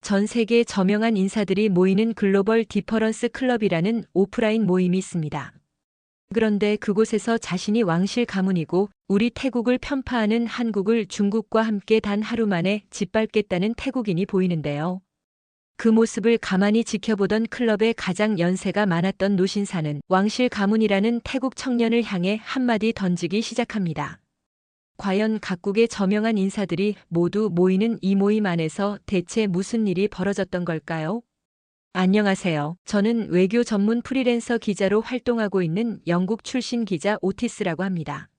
전 세계 저명한 인사들이 모이는 글로벌 디퍼런스 클럽이라는 오프라인 모임이 있습니다. 그런데 그곳에서 자신이 왕실 가문이고 우리 태국을 편파하는 한국을 중국과 함께 단 하루 만에 짓밟겠다는 태국인이 보이는데요. 그 모습을 가만히 지켜보던 클럽의 가장 연세가 많았던 노신사는 왕실 가문이라는 태국 청년을 향해 한마디 던지기 시작합니다. 과연 각국의 저명한 인사들이 모두 모이는 이 모임 안에서 대체 무슨 일이 벌어졌던 걸까요? 안녕하세요. 저는 외교 전문 프리랜서 기자로 활동하고 있는 영국 출신 기자 오티스라고 합니다.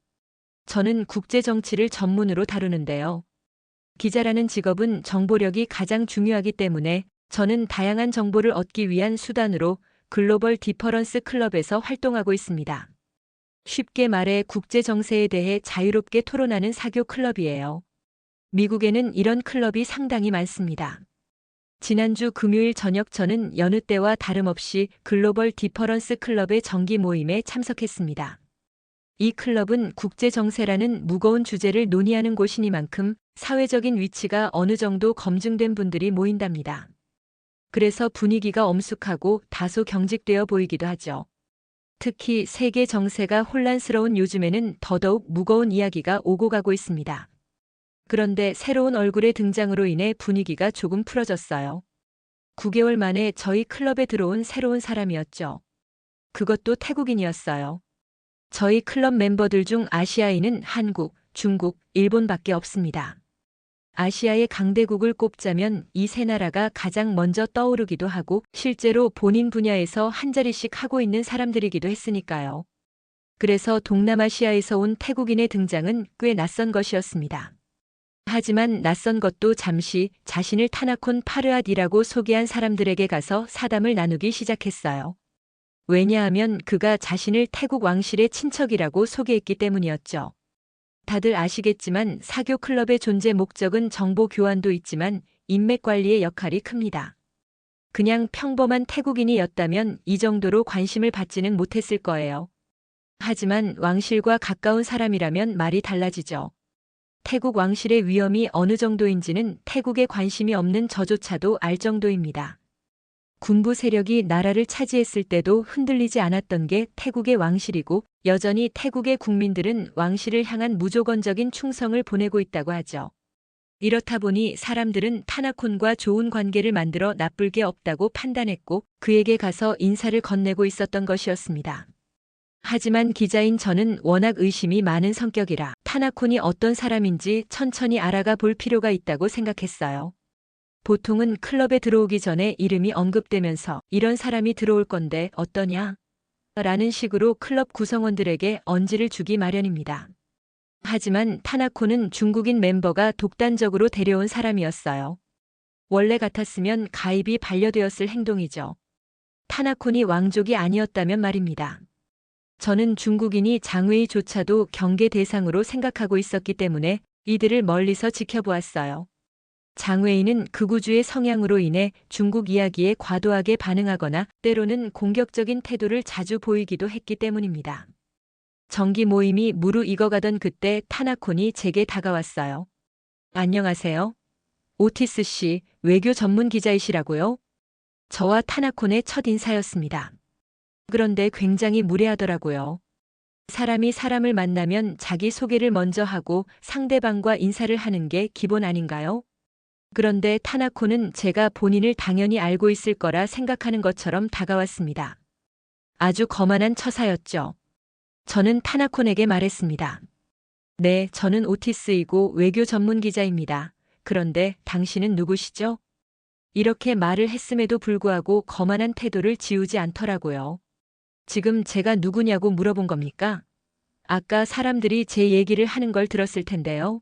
저는 국제 정치를 전문으로 다루는데요. 기자라는 직업은 정보력이 가장 중요하기 때문에 저는 다양한 정보를 얻기 위한 수단으로 글로벌 디퍼런스 클럽에서 활동하고 있습니다. 쉽게 말해 국제 정세에 대해 자유롭게 토론하는 사교 클럽이에요. 미국에는 이런 클럽이 상당히 많습니다. 지난주 금요일 저녁 저는 여느 때와 다름없이 글로벌 디퍼런스 클럽의 정기 모임에 참석했습니다. 이 클럽은 국제 정세라는 무거운 주제를 논의하는 곳이니만큼 사회적인 위치가 어느 정도 검증된 분들이 모인답니다. 그래서 분위기가 엄숙하고 다소 경직되어 보이기도 하죠. 특히 세계 정세가 혼란스러운 요즘에는 더더욱 무거운 이야기가 오고 가고 있습니다. 그런데 새로운 얼굴의 등장으로 인해 분위기가 조금 풀어졌어요. 9개월 만에 저희 클럽에 들어온 새로운 사람이었죠. 그것도 태국인이었어요. 저희 클럽 멤버들 중 아시아인은 한국, 중국, 일본밖에 없습니다. 아시아의 강대국을 꼽자면 이 세 나라가 가장 먼저 떠오르기도 하고 실제로 본인 분야에서 한 자리씩 하고 있는 사람들이기도 했으니까요. 그래서 동남아시아에서 온 태국인의 등장은 꽤 낯선 것이었습니다. 하지만 낯선 것도 잠시 자신을 타나콘 파르앗이라고 소개한 사람들에게 가서 사담을 나누기 시작했어요. 왜냐하면 그가 자신을 태국 왕실의 친척이라고 소개했기 때문이었죠. 다들 아시겠지만 사교 클럽의 존재 목적은 정보 교환도 있지만 인맥 관리의 역할이 큽니다. 그냥 평범한 태국인이었다면 이 정도로 관심을 받지는 못했을 거예요. 하지만 왕실과 가까운 사람이라면 말이 달라지죠. 태국 왕실의 위험이 어느 정도인지는 태국에 관심이 없는 저조차도 알 정도입니다. 군부 세력이 나라를 차지했을 때도 흔들리지 않았던 게 태국의 왕실이고 여전히 태국의 국민들은 왕실을 향한 무조건적인 충성을 보내고 있다고 하죠. 이렇다 보니 사람들은 타나콘과 좋은 관계를 만들어 나쁠 게 없다고 판단했고 그에게 가서 인사를 건네고 있었던 것이었습니다. 하지만 기자인 저는 워낙 의심이 많은 성격이라 타나콘이 어떤 사람인지 천천히 알아가 볼 필요가 있다고 생각했어요. 보통은 클럽에 들어오기 전에 이름이 언급되면서 이런 사람이 들어올 건데 어떠냐? 라는 식으로 클럽 구성원들에게 언지를 주기 마련입니다. 하지만 타나코는 중국인 멤버가 독단적으로 데려온 사람이었어요. 원래 같았으면 가입이 반려되었을 행동이죠. 타나콘이 왕족이 아니었다면 말입니다. 저는 중국인이 장웨이조차도 경계 대상으로 생각하고 있었기 때문에 이들을 멀리서 지켜보았어요. 장웨이는 극우주의 성향으로 인해 중국 이야기에 과도하게 반응하거나 때로는 공격적인 태도를 자주 보이기도 했기 때문입니다. 정기 모임이 무르익어가던 그때 타나콘이 제게 다가왔어요. 안녕하세요. 오티스 씨, 외교 전문 기자이시라고요? 저와 타나콘의 첫 인사였습니다. 그런데 굉장히 무례하더라고요. 사람이 사람을 만나면 자기 소개를 먼저 하고 상대방과 인사를 하는 게 기본 아닌가요? 그런데 타나코는 제가 본인을 당연히 알고 있을 거라 생각하는 것처럼 다가왔습니다. 아주 거만한 처사였죠. 저는 타나콘에게 말했습니다. 네, 저는 오티스이고 외교 전문 기자입니다. 그런데 당신은 누구시죠? 이렇게 말을 했음에도 불구하고 거만한 태도를 지우지 않더라고요. 지금 제가 누구냐고 물어본 겁니까? 아까 사람들이 제 얘기를 하는 걸 들었을 텐데요.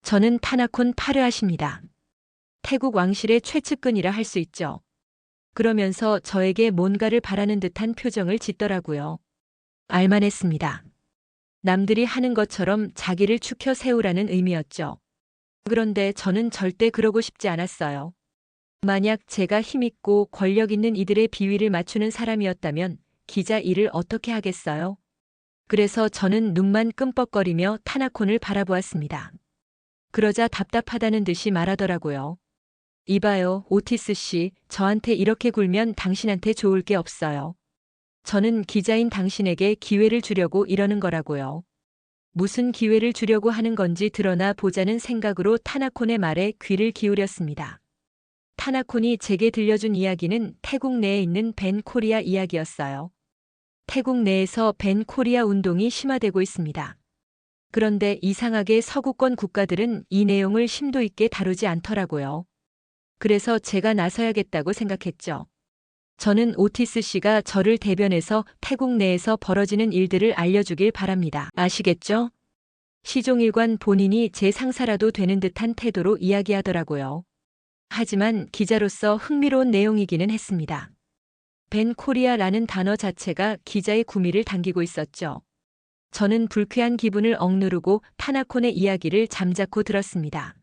저는 타나콘 파르앗입니다. 태국 왕실의 최측근이라 할 수 있죠. 그러면서 저에게 뭔가를 바라는 듯한 표정을 짓더라고요. 알만했습니다. 남들이 하는 것처럼 자기를 추켜 세우라는 의미였죠. 그런데 저는 절대 그러고 싶지 않았어요. 만약 제가 힘있고 권력 있는 이들의 비위를 맞추는 사람이었다면 기자 일을 어떻게 하겠어요? 그래서 저는 눈만 끔뻑거리며 타나콘을 바라보았습니다. 그러자 답답하다는 듯이 말하더라고요. 이봐요, 오티스 씨, 저한테 이렇게 굴면 당신한테 좋을 게 없어요. 저는 기자인 당신에게 기회를 주려고 이러는 거라고요. 무슨 기회를 주려고 하는 건지 드러나 보자는 생각으로 타나콘의 말에 귀를 기울였습니다. 타나콘이 제게 들려준 이야기는 태국 내에 있는 벤 코리아 이야기였어요. 태국 내에서 벤 코리아 운동이 심화되고 있습니다. 그런데 이상하게 서구권 국가들은 이 내용을 심도 있게 다루지 않더라고요. 그래서 제가 나서야겠다고 생각했죠. 저는 오티스 씨가 저를 대변해서 태국 내에서 벌어지는 일들을 알려주길 바랍니다. 아시겠죠? 시종일관 본인이 제 상사라도 되는 듯한 태도로 이야기하더라고요. 하지만 기자로서 흥미로운 내용이기는 했습니다. 벤 코리아라는 단어 자체가 기자의 구미를 당기고 있었죠. 저는 불쾌한 기분을 억누르고 타나콘의 이야기를 잠자코 들었습니다.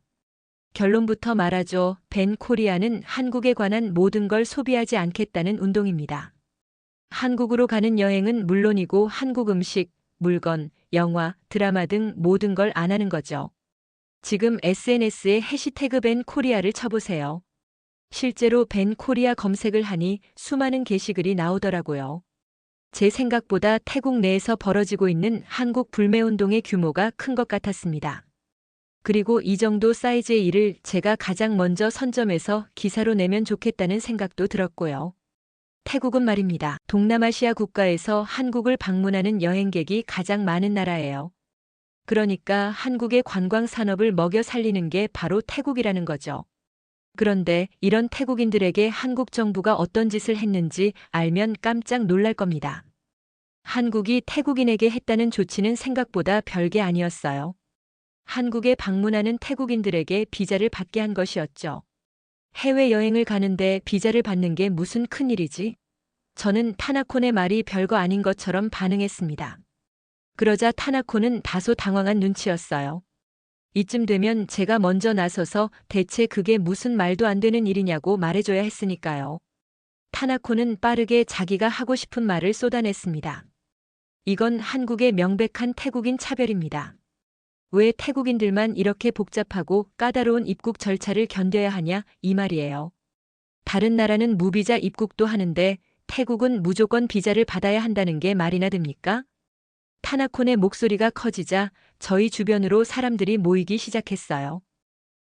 결론부터 말하죠. 벤 코리아는 한국에 관한 모든 걸 소비하지 않겠다는 운동입니다. 한국으로 가는 여행은 물론이고 한국 음식, 물건, 영화, 드라마 등 모든 걸 안 하는 거죠. 지금 SNS에 해시태그 벤 코리아를 쳐보세요. 실제로 벤 코리아 검색을 하니 수많은 게시글이 나오더라고요. 제 생각보다 태국 내에서 벌어지고 있는 한국 불매운동의 규모가 큰 것 같았습니다. 그리고 이 정도 사이즈의 일을 제가 가장 먼저 선점해서 기사로 내면 좋겠다는 생각도 들었고요. 태국은 말입니다. 동남아시아 국가에서 한국을 방문하는 여행객이 가장 많은 나라예요. 그러니까 한국의 관광 산업을 먹여 살리는 게 바로 태국이라는 거죠. 그런데 이런 태국인들에게 한국 정부가 어떤 짓을 했는지 알면 깜짝 놀랄 겁니다. 한국이 태국인에게 했다는 조치는 생각보다 별게 아니었어요. 한국에 방문하는 태국인들에게 비자를 받게 한 것이었죠. 해외여행을 가는데 비자를 받는 게 무슨 큰일이지? 저는 타나콘의 말이 별거 아닌 것처럼 반응했습니다. 그러자 타나콘은 다소 당황한 눈치였어요. 이쯤 되면 제가 먼저 나서서 대체 그게 무슨 말도 안 되는 일이냐고 말해줘야 했으니까요. 타나콘은 빠르게 자기가 하고 싶은 말을 쏟아냈습니다. 이건 한국의 명백한 태국인 차별입니다. 왜 태국인들만 이렇게 복잡하고 까다로운 입국 절차를 견뎌야 하냐 이 말이에요. 다른 나라는 무비자 입국도 하는데 태국은 무조건 비자를 받아야 한다는 게 말이나 됩니까? 타나콘의 목소리가 커지자 저희 주변으로 사람들이 모이기 시작했어요.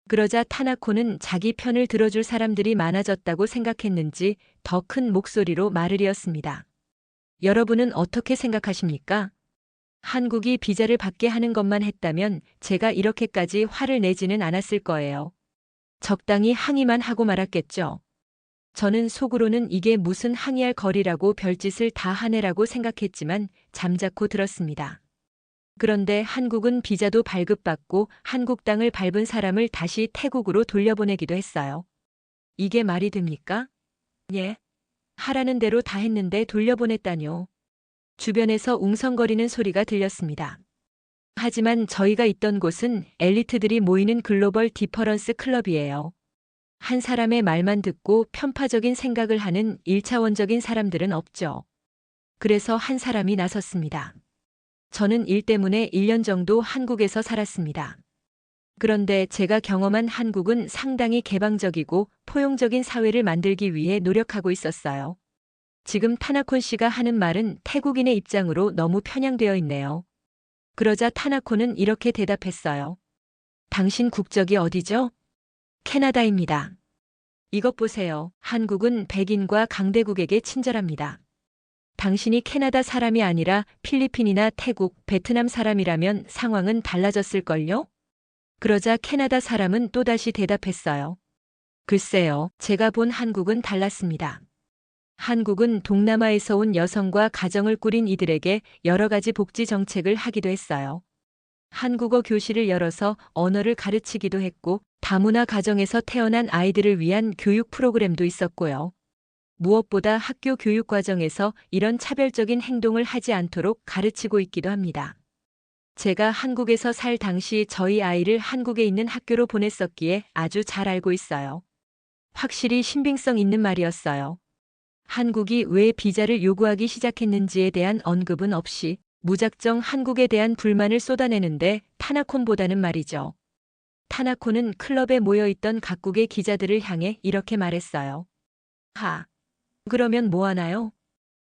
그러자 타나콘은 자기 편을 들어줄 사람들이 많아졌다고 생각했는지 더 큰 목소리로 말을 이었습니다. 여러분은 어떻게 생각하십니까? 한국이 비자를 받게 하는 것만 했다면 제가 이렇게까지 화를 내지는 않았을 거예요. 적당히 항의만 하고 말았겠죠. 저는 속으로는 이게 무슨 항의할 거리라고 별짓을 다 하네라고 생각했지만 잠자코 들었습니다. 그런데 한국은 비자도 발급받고 한국 땅을 밟은 사람을 다시 태국으로 돌려보내기도 했어요. 이게 말이 됩니까? 예. 하라는 대로 다 했는데 돌려보냈다뇨. 주변에서 웅성거리는 소리가 들렸습니다. 하지만 저희가 있던 곳은 엘리트들이 모이는 글로벌 디퍼런스 클럽이에요. 한 사람의 말만 듣고 편파적인 생각을 하는 1차원적인 사람들은 없죠. 그래서 한 사람이 나섰습니다. 저는 일 때문에 1년 정도 한국에서 살았습니다. 그런데 제가 경험한 한국은 상당히 개방적이고 포용적인 사회를 만들기 위해 노력하고 있었어요. 지금 타나콘 씨가 하는 말은 태국인의 입장으로 너무 편향되어 있네요. 그러자 타나콘은 이렇게 대답했어요. 당신 국적이 어디죠? 캐나다입니다. 이것 보세요. 한국은 백인과 강대국에게 친절합니다. 당신이 캐나다 사람이 아니라 필리핀이나 태국, 베트남 사람이라면 상황은 달라졌을걸요? 그러자 캐나다 사람은 또다시 대답했어요. 글쎄요, 제가 본 한국은 달랐습니다. 한국은 동남아에서 온 여성과 가정을 꾸린 이들에게 여러 가지 복지 정책을 하기도 했어요. 한국어 교실을 열어서 언어를 가르치기도 했고 다문화 가정에서 태어난 아이들을 위한 교육 프로그램도 있었고요. 무엇보다 학교 교육 과정에서 이런 차별적인 행동을 하지 않도록 가르치고 있기도 합니다. 제가 한국에서 살 당시 저희 아이를 한국에 있는 학교로 보냈었기에 아주 잘 알고 있어요. 확실히 신빙성 있는 말이었어요. 한국이 왜 비자를 요구하기 시작했는지에 대한 언급은 없이 무작정 한국에 대한 불만을 쏟아내는데 타나콘보다는 말이죠. 타나코는 클럽에 모여있던 각국의 기자들을 향해 이렇게 말했어요. 그러면 뭐 하나요?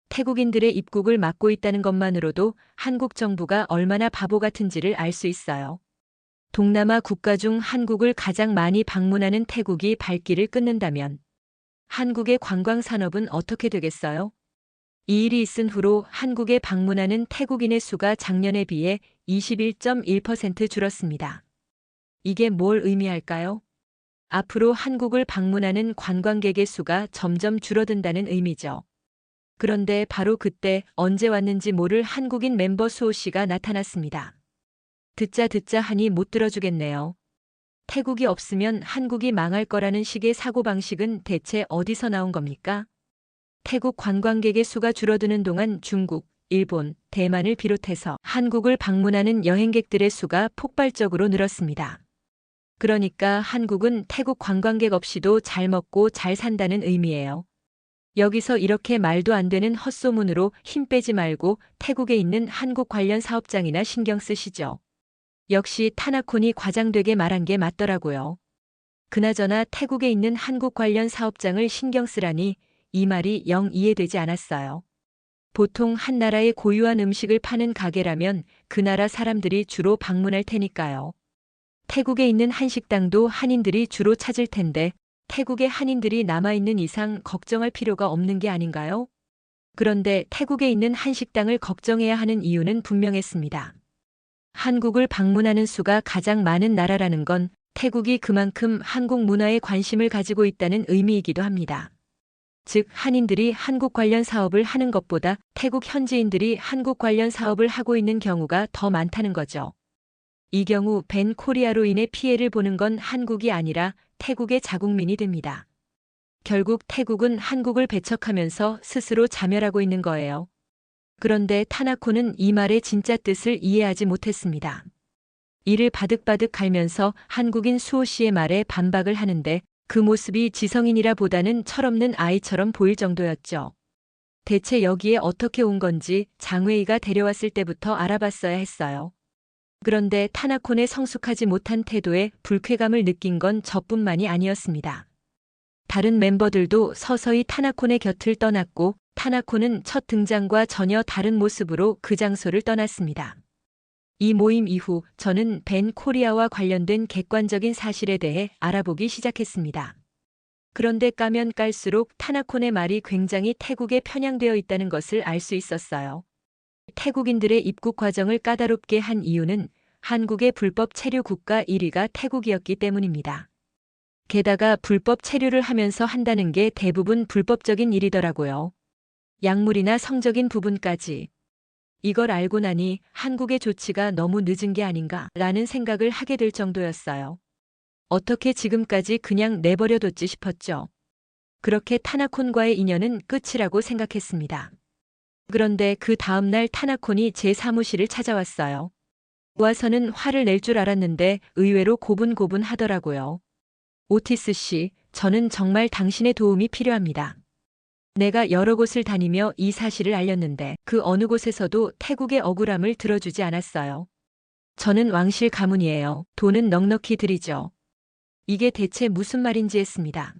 태국인들의 입국을 막고 있다는 것만으로도 한국 정부가 얼마나 바보 같은지를 알 수 있어요. 동남아 국가 중 한국을 가장 많이 방문하는 태국이 발길을 끊는다면 한국의 관광 산업은 어떻게 되겠어요? 이 일이 있은 후로 한국에 방문하는 태국인의 수가 작년에 비해 21.1% 줄었습니다. 이게 뭘 의미할까요? 앞으로 한국을 방문하는 관광객의 수가 점점 줄어든다는 의미죠. 그런데 바로 그때 언제 왔는지 모를 한국인 멤버 수호 씨가 나타났습니다. 듣자 하니 못 들어주겠네요. 태국이 없으면 한국이 망할 거라는 식의 사고방식은 대체 어디서 나온 겁니까? 태국 관광객의 수가 줄어드는 동안 중국, 일본, 대만을 비롯해서 한국을 방문하는 여행객들의 수가 폭발적으로 늘었습니다. 그러니까 한국은 태국 관광객 없이도 잘 먹고 잘 산다는 의미예요. 여기서 이렇게 말도 안 되는 헛소문으로 힘 빼지 말고 태국에 있는 한국 관련 사업장이나 신경 쓰시죠. 역시 타나콘이 과장되게 말한 게 맞더라고요. 그나저나 태국에 있는 한국 관련 사업장을 신경 쓰라니 이 말이 영 이해되지 않았어요. 보통 한 나라의 고유한 음식을 파는 가게라면 그 나라 사람들이 주로 방문할 테니까요. 태국에 있는 한식당도 한인들이 주로 찾을 텐데 태국에 한인들이 남아있는 이상 걱정할 필요가 없는 게 아닌가요? 그런데 태국에 있는 한식당을 걱정해야 하는 이유는 분명했습니다. 한국을 방문하는 수가 가장 많은 나라라는 건 태국이 그만큼 한국 문화에 관심을 가지고 있다는 의미이기도 합니다. 즉, 한인들이 한국 관련 사업을 하는 것보다 태국 현지인들이 한국 관련 사업을 하고 있는 경우가 더 많다는 거죠. 이 경우 밴 코리아로 인해 피해를 보는 건 한국이 아니라 태국의 자국민이 됩니다. 결국 태국은 한국을 배척하면서 스스로 자멸하고 있는 거예요. 그런데 타나코는 이 말의 진짜 뜻을 이해하지 못했습니다. 이를 바득바득 갈면서 한국인 수호 씨의 말에 반박을 하는데 그 모습이 지성인이라 보다는 철없는 아이처럼 보일 정도였죠. 대체 여기에 어떻게 온 건지 장웨이가 데려왔을 때부터 알아봤어야 했어요. 그런데 타나콘의 성숙하지 못한 태도에 불쾌감을 느낀 건 저뿐만이 아니었습니다. 다른 멤버들도 서서히 타나콘의 곁을 떠났고 타나콘은 첫 등장과 전혀 다른 모습으로 그 장소를 떠났습니다. 이 모임 이후 저는 밴 코리아와 관련된 객관적인 사실에 대해 알아보기 시작했습니다. 그런데 까면 깔수록 타나콘의 말이 굉장히 태국에 편향되어 있다는 것을 알 수 있었어요. 태국인들의 입국 과정을 까다롭게 한 이유는 한국의 불법 체류 국가 1위가 태국이었기 때문입니다. 게다가 불법 체류를 하면서 한다는 게 대부분 불법적인 일이더라고요. 약물이나 성적인 부분까지. 이걸 알고 나니 한국의 조치가 너무 늦은 게 아닌가라는 생각을 하게 될 정도였어요. 어떻게 지금까지 그냥 내버려뒀지 싶었죠. 그렇게 타나콘과의 인연은 끝이라고 생각했습니다. 그런데 그 다음날 타나콘이 제 사무실을 찾아왔어요. 와서는 화를 낼 줄 알았는데 의외로 고분고분하더라고요. 오티스 씨, 저는 정말 당신의 도움이 필요합니다. 내가 여러 곳을 다니며 이 사실을 알렸는데 그 어느 곳에서도 태국의 억울함을 들어주지 않았어요. 저는 왕실 가문이에요. 돈은 넉넉히 드리죠. 이게 대체 무슨 말인지 했습니다.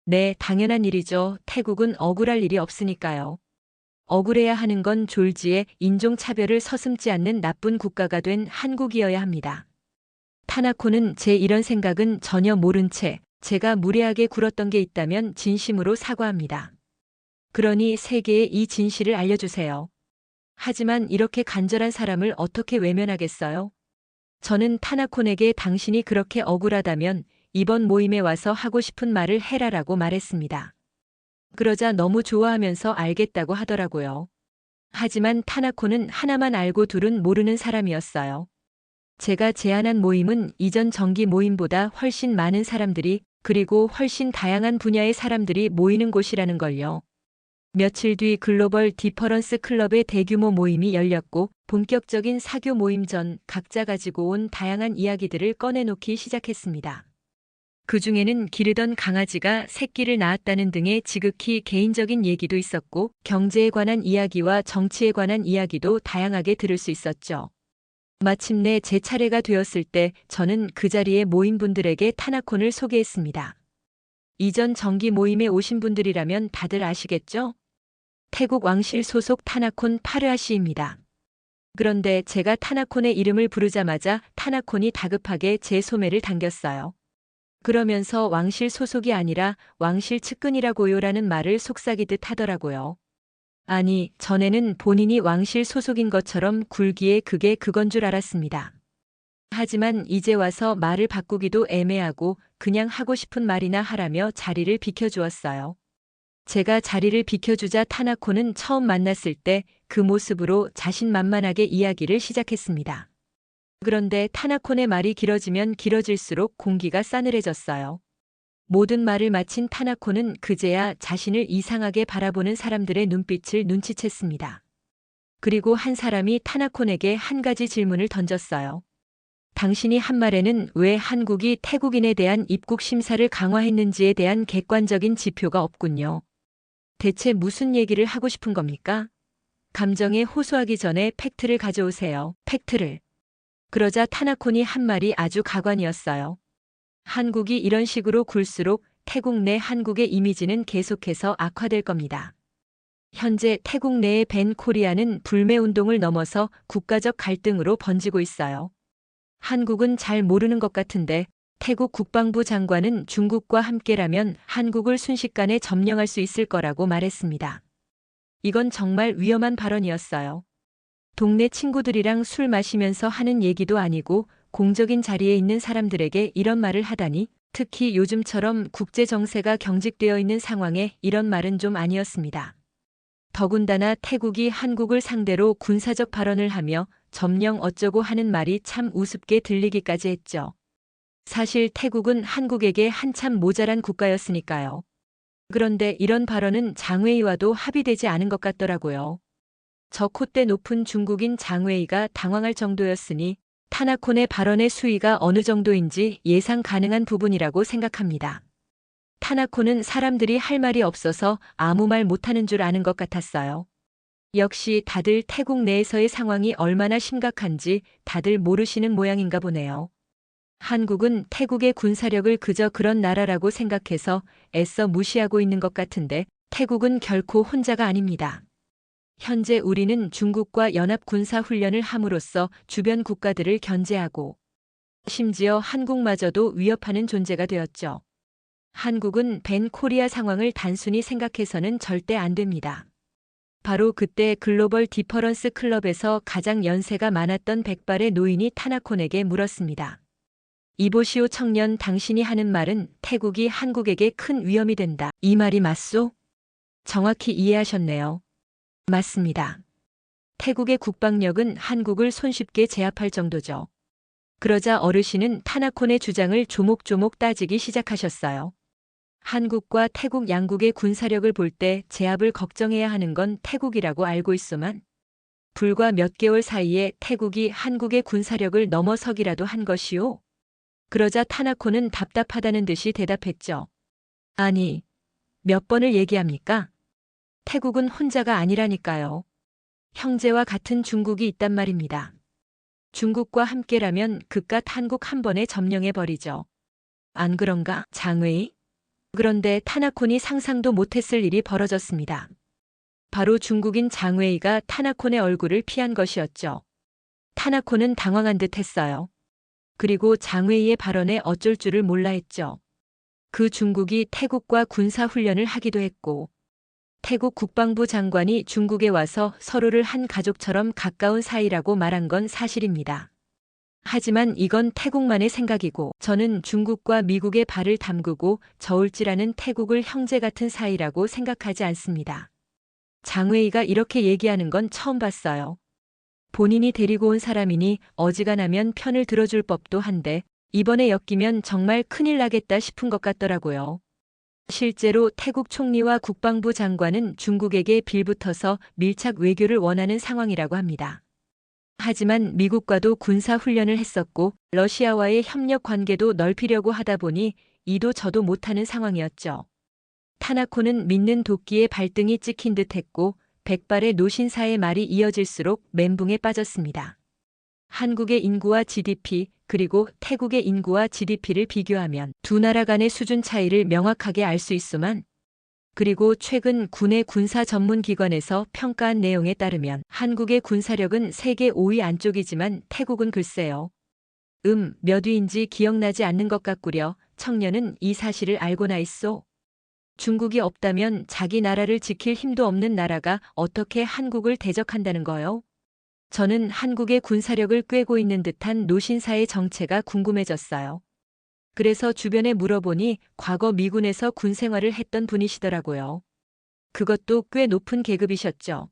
네, 당연한 일이죠. 태국은 억울할 일이 없으니까요. 억울해야 하는 건 졸지에 인종차별을 서슴지 않는 나쁜 국가가 된 한국이어야 합니다. 타나코는 제 이런 생각은 전혀 모른 채 제가 무례하게 굴었던 게 있다면 진심으로 사과합니다. 그러니 세계에 이 진실을 알려주세요. 하지만 이렇게 간절한 사람을 어떻게 외면하겠어요? 저는 타나콘에게 당신이 그렇게 억울하다면 이번 모임에 와서 하고 싶은 말을 해라라고 말했습니다. 그러자 너무 좋아하면서 알겠다고 하더라고요. 하지만 타나코는 하나만 알고 둘은 모르는 사람이었어요. 제가 제안한 모임은 이전 정기 모임보다 훨씬 많은 사람들이 그리고 훨씬 다양한 분야의 사람들이 모이는 곳이라는 걸요. 며칠 뒤 글로벌 디퍼런스 클럽의 대규모 모임이 열렸고 본격적인 사교 모임 전 각자 가지고 온 다양한 이야기들을 꺼내놓기 시작했습니다. 그 중에는 기르던 강아지가 새끼를 낳았다는 등의 지극히 개인적인 얘기도 있었고 경제에 관한 이야기와 정치에 관한 이야기도 다양하게 들을 수 있었죠. 마침내 제 차례가 되었을 때 저는 그 자리에 모인 분들에게 타나콘을 소개했습니다. 이전 정기 모임에 오신 분들이라면 다들 아시겠죠? 태국 왕실 소속 타나콘 파르아 씨입니다. 그런데 제가 타나콘의 이름을 부르자마자 타나콘이 다급하게 제 소매를 당겼어요. 그러면서 왕실 소속이 아니라 왕실 측근이라고요라는 말을 속삭이듯 하더라고요. 아니, 전에는 본인이 왕실 소속인 것처럼 굴기에 그게 그건 줄 알았습니다. 하지만 이제 와서 말을 바꾸기도 애매하고 그냥 하고 싶은 말이나 하라며 자리를 비켜주었어요. 제가 자리를 비켜주자 타나코는 처음 만났을 때 그 모습으로 자신만만하게 이야기를 시작했습니다. 그런데 타나콘의 말이 길어지면 길어질수록 공기가 싸늘해졌어요. 모든 말을 마친 타나코는 그제야 자신을 이상하게 바라보는 사람들의 눈빛을 눈치챘습니다. 그리고 한 사람이 타나콘에게 한 가지 질문을 던졌어요. 당신이 한 말에는 왜 한국이 태국인에 대한 입국 심사를 강화했는지에 대한 객관적인 지표가 없군요. 대체 무슨 얘기를 하고 싶은 겁니까? 감정에 호소하기 전에 팩트를 가져오세요. 팩트를. 그러자 타나콘이 한 말이 아주 가관이었어요. 한국이 이런 식으로 굴수록 태국 내 한국의 이미지는 계속해서 악화될 겁니다. 현재 태국 내의 밴 코리아는 불매운동을 넘어서 국가적 갈등으로 번지고 있어요. 한국은 잘 모르는 것 같은데 태국 국방부 장관은 중국과 함께라면 한국을 순식간에 점령할 수 있을 거라고 말했습니다. 이건 정말 위험한 발언이었어요. 동네 친구들이랑 술 마시면서 하는 얘기도 아니고 공적인 자리에 있는 사람들에게 이런 말을 하다니, 특히 요즘처럼 국제 정세가 경직되어 있는 상황에 이런 말은 좀 아니었습니다. 더군다나 태국이 한국을 상대로 군사적 발언을 하며 점령 어쩌고 하는 말이 참 우습게 들리기까지 했죠. 사실 태국은 한국에게 한참 모자란 국가였으니까요. 그런데 이런 발언은 장웨이와도 합의되지 않은 것 같더라고요. 저 콧대 높은 중국인 장웨이가 당황할 정도였으니 타나콘의 발언의 수위가 어느 정도인지 예상 가능한 부분이라고 생각합니다. 타나콘은 사람들이 할 말이 없어서 아무 말 못하는 줄 아는 것 같았어요. 역시 다들 태국 내에서의 상황이 얼마나 심각한지 다들 모르시는 모양인가 보네요. 한국은 태국의 군사력을 그저 그런 나라라고 생각해서 애써 무시하고 있는 것 같은데 태국은 결코 혼자가 아닙니다. 현재 우리는 중국과 연합 군사 훈련을 함으로써 주변 국가들을 견제하고 심지어 한국마저도 위협하는 존재가 되었죠. 한국은 밴 코리아 상황을 단순히 생각해서는 절대 안 됩니다. 바로 그때 글로벌 디퍼런스 클럽에서 가장 연세가 많았던 백발의 노인이 타나콘에게 물었습니다. 이보시오 청년, 당신이 하는 말은 태국이 한국에게 큰 위험이 된다. 이 말이 맞소? 정확히 이해하셨네요. 맞습니다. 태국의 국방력은 한국을 손쉽게 제압할 정도죠. 그러자 어르신은 타나콘의 주장을 조목조목 따지기 시작하셨어요. 한국과 태국 양국의 군사력을 볼 때 제압을 걱정해야 하는 건 태국이라고 알고 있소만 불과 몇 개월 사이에 태국이 한국의 군사력을 넘어서기라도 한 것이오. 그러자 타나코는 답답하다는 듯이 대답했죠. 아니, 몇 번을 얘기합니까? 태국은 혼자가 아니라니까요. 형제와 같은 중국이 있단 말입니다. 중국과 함께라면 그깟 한국 한 번에 점령해버리죠. 안 그런가, 장웨이? 그런데 타나콘이 상상도 못했을 일이 벌어졌습니다. 바로 중국인 장웨이가 타나콘의 얼굴을 피한 것이었죠. 타나콘은 당황한 듯 했어요. 그리고 장웨이의 발언에 어쩔 줄을 몰라 했죠. 그 중국이 태국과 군사훈련을 하기도 했고 태국 국방부 장관이 중국에 와서 서로를 한 가족처럼 가까운 사이라고 말한 건 사실입니다. 하지만 이건 태국만의 생각이고 저는 중국과 미국의 발을 담그고 저울질하는 태국을 형제 같은 사이라고 생각하지 않습니다. 장웨이가 이렇게 얘기하는 건 처음 봤어요. 본인이 데리고 온 사람이니 어지간하면 편을 들어줄 법도 한데 이번에 엮이면 정말 큰일 나겠다 싶은 것 같더라고요. 실제로 태국 총리와 국방부 장관은 중국에게 빌붙어서 밀착 외교를 원하는 상황이라고 합니다. 하지만 미국과도 군사훈련을 했었고 러시아와의 협력 관계도 넓히려고 하다 보니 이도 저도 못하는 상황이었죠. 타나코는 믿는 도끼에 발등이 찍힌 듯 했고 백발의 노신사의 말이 이어질수록 멘붕에 빠졌습니다. 한국의 인구와 GDP, 그리고 태국의 인구와 GDP를 비교하면 두 나라 간의 수준 차이를 명확하게 알 수 있소만, 그리고 최근 국내 군사 전문 기관에서 평가한 내용에 따르면 한국의 군사력은 세계 5위 안쪽이지만 태국은 글쎄요. 몇 위인지 기억나지 않는 것 같구려. 청년은 이 사실을 알고나 있소. 중국이 없다면 자기 나라를 지킬 힘도 없는 나라가 어떻게 한국을 대적한다는 거요? 저는 한국의 군사력을 꿰고 있는 듯한 노신사의 정체가 궁금해졌어요. 그래서 주변에 물어보니 과거 미군에서 군 생활을 했던 분이시더라고요. 그것도 꽤 높은 계급이셨죠.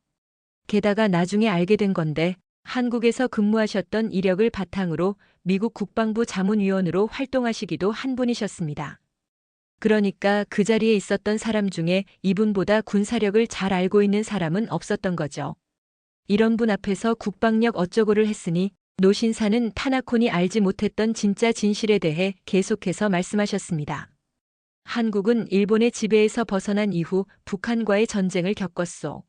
게다가 나중에 알게 된 건데 한국에서 근무하셨던 이력을 바탕으로 미국 국방부 자문위원으로 활동하시기도 한 분이셨습니다. 그러니까 그 자리에 있었던 사람 중에 이분보다 군사력을 잘 알고 있는 사람은 없었던 거죠. 이런 분 앞에서 국방력 어쩌고를 했으니 노신사는 타나콘이 알지 못했던 진짜 진실에 대해 계속해서 말씀하셨습니다. 한국은 일본의 지배에서 벗어난 이후 북한과의 전쟁을 겪었소.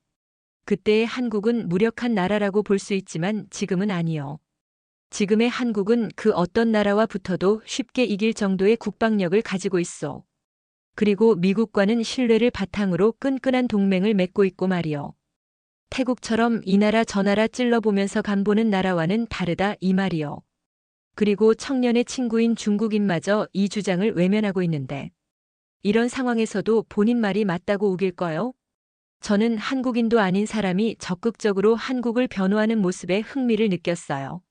그때의 한국은 무력한 나라라고 볼 수 있지만 지금은 아니요. 지금의 한국은 그 어떤 나라와 붙어도 쉽게 이길 정도의 국방력을 가지고 있소. 그리고 미국과는 신뢰를 바탕으로 끈끈한 동맹을 맺고 있고 말이요. 태국처럼 이 나라 저 나라 찔러보면서 간보는 나라와는 다르다 이 말이요. 그리고 청년의 친구인 중국인마저 이 주장을 외면하고 있는데 이런 상황에서도 본인 말이 맞다고 우길까요? 저는 한국인도 아닌 사람이 적극적으로 한국을 변호하는 모습에 흥미를 느꼈어요.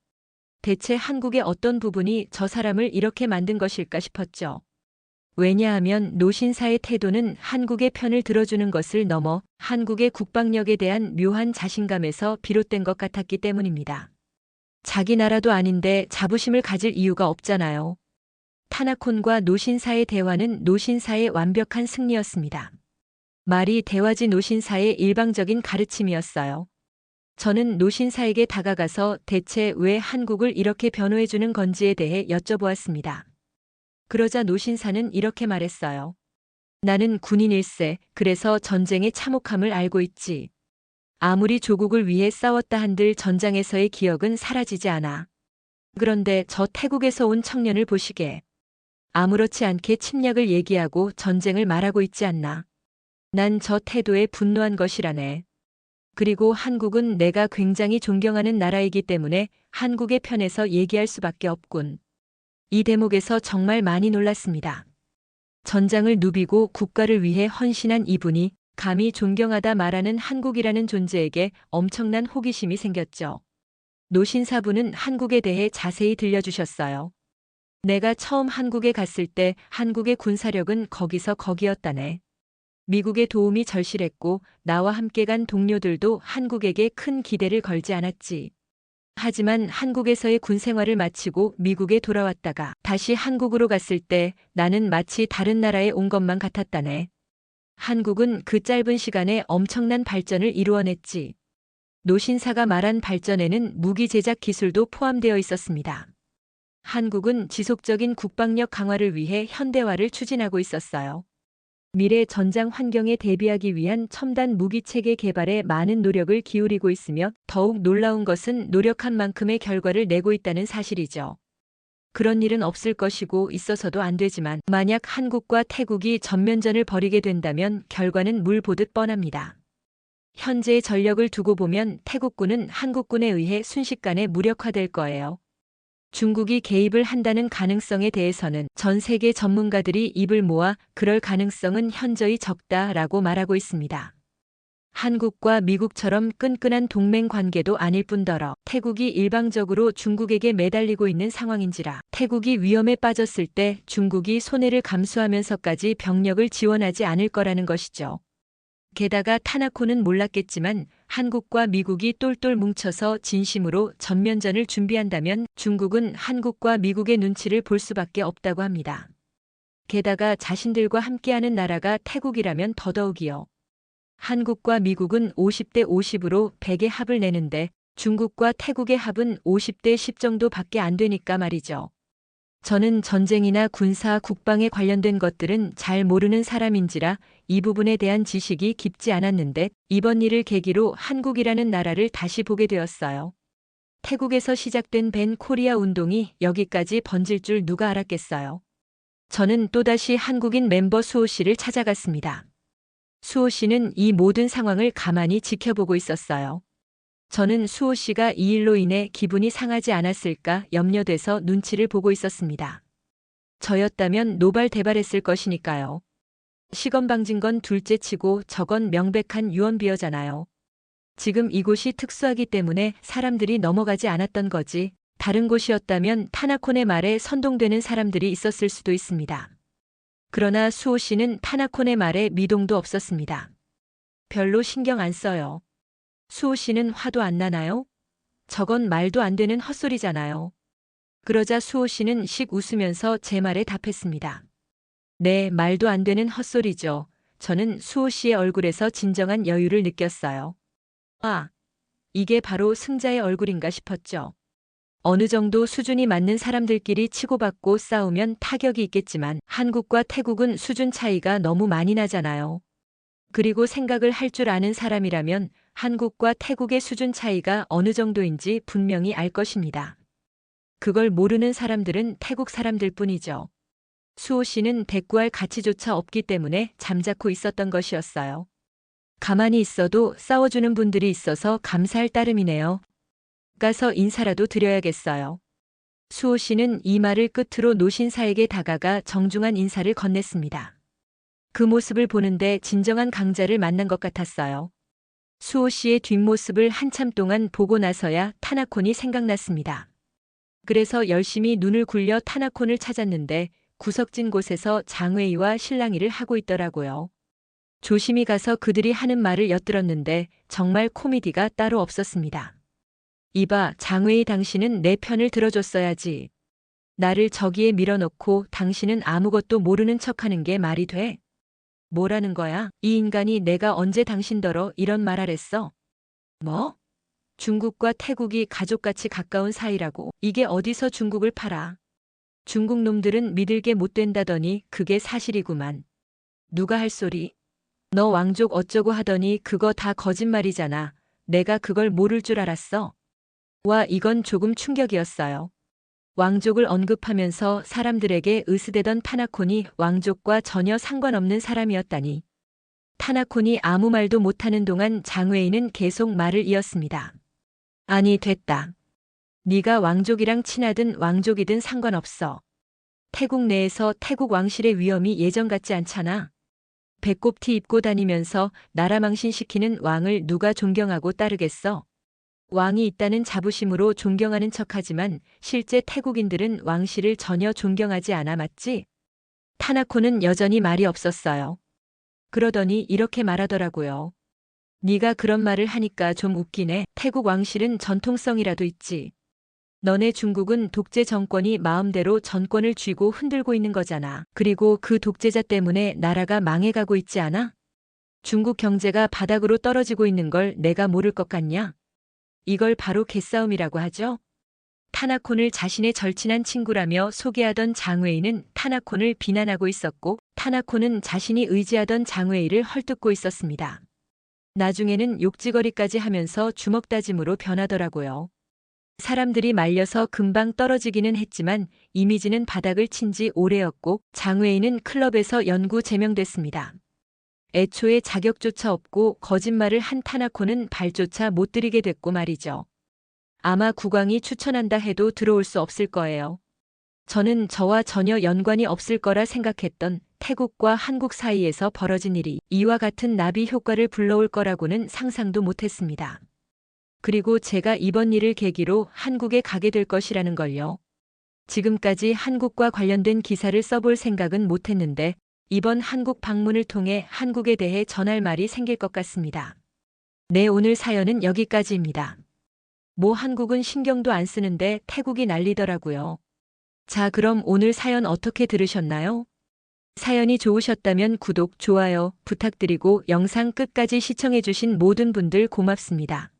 대체 한국의 어떤 부분이 저 사람을 이렇게 만든 것일까 싶었죠. 왜냐하면 노신사의 태도는 한국의 편을 들어주는 것을 넘어 한국의 국방력에 대한 묘한 자신감에서 비롯된 것 같았기 때문입니다. 자기 나라도 아닌데 자부심을 가질 이유가 없잖아요. 타나콘과 노신사의 대화는 노신사의 완벽한 승리였습니다. 말이 대화지 노신사의 일방적인 가르침이었어요. 저는 노신사에게 다가가서 대체 왜 한국을 이렇게 변호해주는 건지에 대해 여쭤보았습니다. 그러자 노신사는 이렇게 말했어요. 나는 군인일세. 그래서 전쟁의 참혹함을 알고 있지. 아무리 조국을 위해 싸웠다 한들 전장에서의 기억은 사라지지 않아. 그런데 저 태국에서 온 청년을 보시게. 아무렇지 않게 침략을 얘기하고 전쟁을 말하고 있지 않나. 난 저 태도에 분노한 것이라네. 그리고 한국은 내가 굉장히 존경하는 나라이기 때문에 한국의 편에서 얘기할 수밖에 없군. 이 대목에서 정말 많이 놀랐습니다. 전장을 누비고 국가를 위해 헌신한 이분이 감히 존경하다 말하는 한국이라는 존재에게 엄청난 호기심이 생겼죠. 노신사부는 한국에 대해 자세히 들려주셨어요. 내가 처음 한국에 갔을 때 한국의 군사력은 거기서 거기였다네. 미국의 도움이 절실했고 나와 함께 간 동료들도 한국에게 큰 기대를 걸지 않았지. 하지만 한국에서의 군 생활을 마치고 미국에 돌아왔다가 다시 한국으로 갔을 때 나는 마치 다른 나라에 온 것만 같았다네. 한국은 그 짧은 시간에 엄청난 발전을 이루어냈지. 노신사가 말한 발전에는 무기 제작 기술도 포함되어 있었습니다. 한국은 지속적인 국방력 강화를 위해 현대화를 추진하고 있었어요. 미래 전장 환경에 대비하기 위한 첨단 무기 체계 개발에 많은 노력을 기울이고 있으며 더욱 놀라운 것은 노력한 만큼의 결과를 내고 있다는 사실이죠. 그런 일은 없을 것이고 있어서도 안 되지만 만약 한국과 태국이 전면전을 벌이게 된다면 결과는 물 보듯 뻔합니다. 현재의 전력을 두고 보면 태국군은 한국군에 의해 순식간에 무력화될 거예요. 중국이 개입을 한다는 가능성에 대해서는 전 세계 전문가들이 입을 모아 그럴 가능성은 현저히 적다라고 말하고 있습니다. 한국과 미국처럼 끈끈한 동맹 관계도 아닐 뿐더러 태국이 일방적으로 중국에게 매달리고 있는 상황인지라 태국이 위험에 빠졌을 때 중국이 손해를 감수하면서까지 병력을 지원하지 않을 거라는 것이죠. 게다가 타나코는 몰랐겠지만 한국과 미국이 똘똘 뭉쳐서 진심으로 전면전을 준비한다면 중국은 한국과 미국의 눈치를 볼 수밖에 없다고 합니다. 게다가 자신들과 함께하는 나라가 태국이라면 더더욱이요. 한국과 미국은 50대 50으로 100의 합을 내는데 중국과 태국의 합은 50대 10 정도밖에 안 되니까 말이죠. 저는 전쟁이나 군사, 국방에 관련된 것들은 잘 모르는 사람인지라 이 부분에 대한 지식이 깊지 않았는데 이번 일을 계기로 한국이라는 나라를 다시 보게 되었어요. 태국에서 시작된 밴 코리아 운동이 여기까지 번질 줄 누가 알았겠어요. 저는 또다시 한국인 멤버 수호 씨를 찾아갔습니다. 수호 씨는 이 모든 상황을 가만히 지켜보고 있었어요. 저는 수호 씨가 이 일로 인해 기분이 상하지 않았을까 염려돼서 눈치를 보고 있었습니다. 저였다면 노발대발했을 것이니까요. 시건방진 건 둘째치고 저건 명백한 유언비어잖아요. 지금 이곳이 특수하기 때문에 사람들이 넘어가지 않았던 거지. 다른 곳이었다면 타나콘의 말에 선동되는 사람들이 있었을 수도 있습니다. 그러나 수호 씨는 타나콘의 말에 미동도 없었습니다. 별로 신경 안 써요. 수호 씨는 화도 안 나나요? 저건 말도 안 되는 헛소리잖아요. 그러자 수호 씨는 씩 웃으면서 제 말에 답했습니다. 네, 말도 안 되는 헛소리죠. 저는 수호 씨의 얼굴에서 진정한 여유를 느꼈어요. 아, 이게 바로 승자의 얼굴인가 싶었죠. 어느 정도 수준이 맞는 사람들끼리 치고받고 싸우면 타격이 있겠지만 한국과 태국은 수준 차이가 너무 많이 나잖아요. 그리고 생각을 할 줄 아는 사람이라면 한국과 태국의 수준 차이가 어느 정도인지 분명히 알 것입니다. 그걸 모르는 사람들은 태국 사람들 뿐이죠. 수호 씨는 대꾸할 가치조차 없기 때문에 잠자코 있었던 것이었어요. 가만히 있어도 싸워주는 분들이 있어서 감사할 따름이네요. 가서 인사라도 드려야겠어요. 수호 씨는 이 말을 끝으로 노신사에게 다가가 정중한 인사를 건넸습니다. 그 모습을 보는데 진정한 강자를 만난 것 같았어요. 수호 씨의 뒷모습을 한참 동안 보고 나서야 타나콘이 생각났습니다. 그래서 열심히 눈을 굴려 타나콘을 찾았는데 구석진 곳에서 장웨이와 실랑이를 하고 있더라고요. 조심히 가서 그들이 하는 말을 엿들었는데 정말 코미디가 따로 없었습니다. 이봐, 장웨이 당신은 내 편을 들어줬어야지. 나를 저기에 밀어넣고 당신은 아무것도 모르는 척하는 게 말이 돼? 뭐라는 거야? 이 인간이 내가 언제 당신더러 이런 말 하랬어? 뭐? 중국과 태국이 가족같이 가까운 사이라고. 이게 어디서 중국을 팔아? 중국 놈들은 믿을 게 못 된다더니 그게 사실이구만. 누가 할 소리? 너 왕족 어쩌고 하더니 그거 다 거짓말이잖아. 내가 그걸 모를 줄 알았어. 와, 이건 조금 충격이었어요. 왕족을 언급하면서 사람들에게 으스대던 타나콘이 왕족과 전혀 상관없는 사람이었다니. 타나콘이 아무 말도 못하는 동안 장웨이는 계속 말을 이었습니다. 아니, 됐다. 네가 왕족이랑 친하든 왕족이든 상관없어. 태국 내에서 태국 왕실의 위험이 예전 같지 않잖아. 배꼽티 입고 다니면서 나라 망신시키는 왕을 누가 존경하고 따르겠어? 왕이 있다는 자부심으로 존경하는 척하지만 실제 태국인들은 왕실을 전혀 존경하지 않아, 맞지? 타나코는 여전히 말이 없었어요. 그러더니 이렇게 말하더라고요. 네가 그런 말을 하니까 좀 웃기네. 태국 왕실은 전통성이라도 있지. 너네 중국은 독재 정권이 마음대로 전권을 쥐고 흔들고 있는 거잖아. 그리고 그 독재자 때문에 나라가 망해가고 있지 않아? 중국 경제가 바닥으로 떨어지고 있는 걸 내가 모를 것 같냐? 이걸 바로 개싸움이라고 하죠. 타나콘을 자신의 절친한 친구라며 소개하던 장웨이는 타나콘을 비난하고 있었고 타나콘은 자신이 의지하던 장웨이를 헐뜯고 있었습니다. 나중에는 욕지거리까지 하면서 주먹다짐으로 변하더라고요. 사람들이 말려서 금방 떨어지기는 했지만 이미지는 바닥을 친 지 오래였고 장웨이는 클럽에서 영구 제명됐습니다. 애초에 자격조차 없고 거짓말을 한 타나코는 발조차 못 들이게 됐고 말이죠. 아마 국왕이 추천한다 해도 들어올 수 없을 거예요. 저는 저와 전혀 연관이 없을 거라 생각했던 태국과 한국 사이에서 벌어진 일이 이와 같은 나비 효과를 불러올 거라고는 상상도 못했습니다. 그리고 제가 이번 일을 계기로 한국에 가게 될 것이라는 걸요. 지금까지 한국과 관련된 기사를 써볼 생각은 못했는데 이번 한국 방문을 통해 한국에 대해 전할 말이 생길 것 같습니다. 네, 오늘 사연은 여기까지입니다. 뭐 한국은 신경도 안 쓰는데 태국이 난리더라고요. 자, 그럼 오늘 사연 어떻게 들으셨나요? 사연이 좋으셨다면 구독, 좋아요 부탁드리고 영상 끝까지 시청해주신 모든 분들 고맙습니다.